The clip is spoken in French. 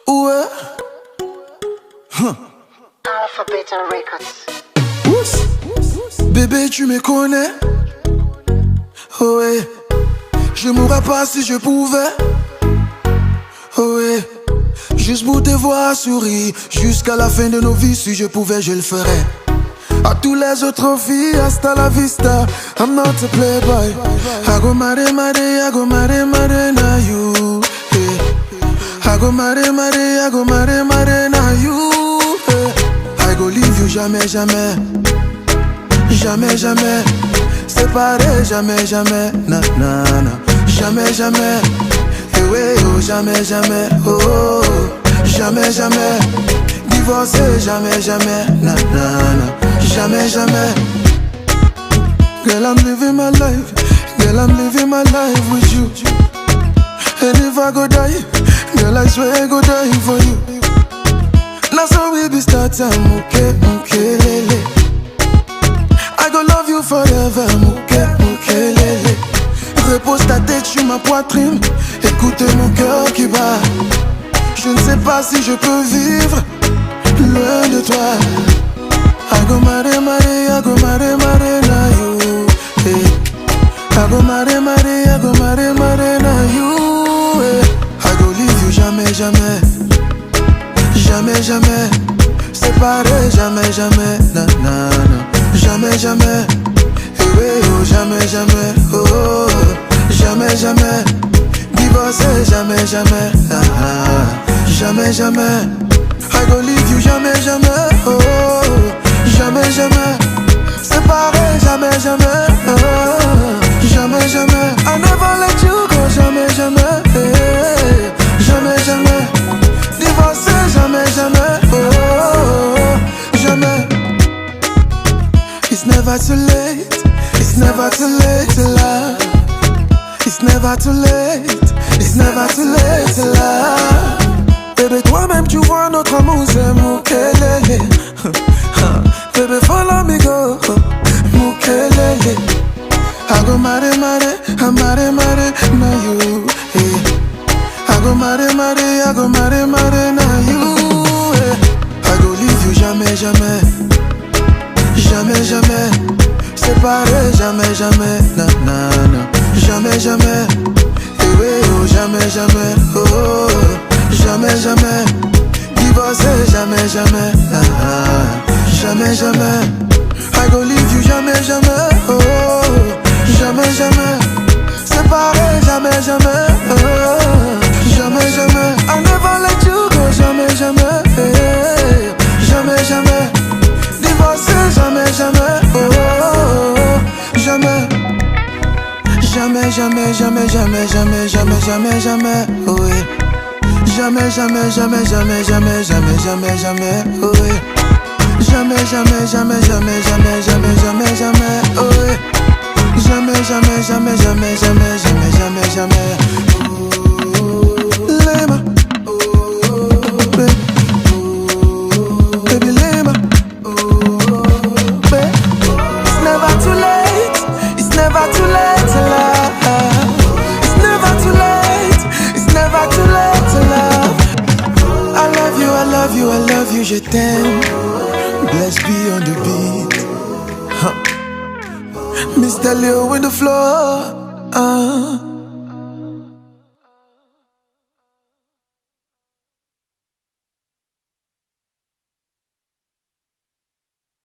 Ouais. Alphabet Records. Bébé, tu me connais. Oh ouais. Je mourrais pas si je pouvais. Oh ouais. Juste pour te voir sourire jusqu'à la fin de nos vies. Si je pouvais, je le ferais. À tous les autres filles, hasta la vista. I'm not a playboy. I go marry, marry, I go marry, marry, now you. Hey. I go marry, marry, I go marry, marry, now you. Hey. I go leave you jamais, jamais. Jamais, jamais. Séparé, jamais, jamais. Na, na, na. Jamais, jamais. Eh ouais, oh, jamais, jamais. Oh, oh, oh. Jamais, jamais. Divorcé, jamais, jamais. Na, na, na. Jamais, jamais. Girl, I'm living my life. Girl, I'm living my life with you. And if I go die, girl, I swear I go die for you. Now so we be starting, okay, okay, lele. I go love you forever, okay, okay, lele. Repose ta tête sur ma poitrine. Écoute mon cœur qui bat. Je ne sais pas si je peux vivre loin de toi. I go marry, marry, I go marry, marry, now you. Hey. I go marry, marry, I go marry, marry, now you. Hey. I go leave you jamais, jamais. Jamais, jamais. Séparé, jamais, jamais. Na, na, na. Jamais, jamais. Hey, hey, oh, jamais, jamais. Oh, oh, oh. Jamais, jamais. Divorcé, jamais, jamais. Ah, ah. Jamais, jamais. I go leave you jamais, jamais. Oh, oh, oh. Jamais, jamais. Séparé, jamais, jamais. Oh, jamais, jamais. I never let you go, jamais, jamais. Hey, jamais, jamais. Divorcé, jamais, jamais. Oh, jamais. It's never too late. It's never too late to love. It's never too late. It's never too late to love. Bébé, toi-même tu vois notre amour, c'est Moukelele. Baby, follow me, go, Moukelele. I go marry, marry, I marry, marry, now you. Hey. I go marry, marry, I go marry, marry, now you. Hey. I go leave you jamais, jamais. Jamais, jamais. Séparé, jamais, jamais. Na, na, na. Jamais, jamais. Hey, ouais, oh, jamais, jamais. Oh, oh, oh. Jamais, jamais. Divorcé, jamais, jamais. Ah, ah. Jamais, jamais. I go leave you jamais, jamais. Oh, oh, oh. Jamais, jamais. Séparé, jamais, jamais. Oh, jamais, jamais. I never let you go, jamais, jamais. Hey, jamais, jamais. Divorcé, jamais, jamais. Oh, oh, oh. Jamais. Jamais, jamais, jamais, jamais, jamais, jamais, jamais, jamais. Oh, yeah. Jamais, jamais, jamais, jamais, jamais, jamais, jamais, jamais. Oh, yeah. Jamais, jamais, jamais, jamais, jamais, jamais, jamais, jamais, oh ouais. Jamais, jamais, jamais, jamais, jamais, jamais, jamais, jamais.